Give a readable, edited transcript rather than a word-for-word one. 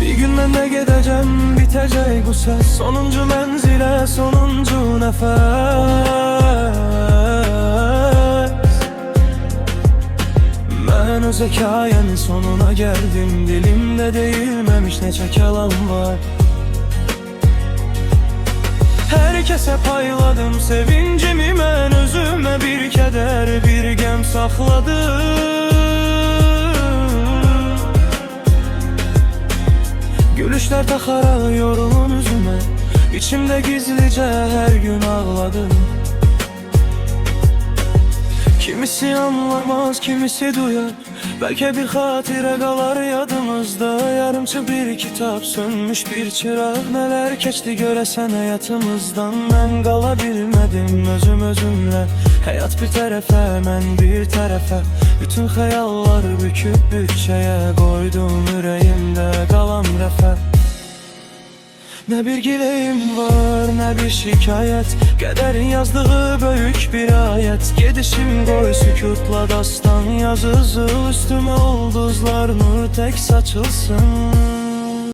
Bir gün ben de gideceğim, bitecek bu ses. Sonuncu menzile, sonuncu nefes. Ben öz hikayemin sonuna geldim. Dilimde değilmemiş nece kelam var. Herkese payladım sevincimi, ben özüme bir keder, bir gem sakladım. Gülüşler takarak yorulun üzüme, İçimde gizlice her gün ağladım. Kimisi anlamaz, kimisi duyar, belki bir hatire kalar yadımızda. Yarımçı bir kitap, sönmüş bir çırak. Neler geçti göresen hayatımızdan. Ben kalabilmedim özümle. Hayat bir tarafa, ben bir tarafa. Bütün hayallar büküp bütçeye koydum, yüreğimde kalan refe. Ne bir dileğim var, ne bir şikayet. Kaderin yazdığı büyük bir ayet. Gidişim koy sükutla dastan yazılsın. Üstüme ulduzlar nur tek saçılsın.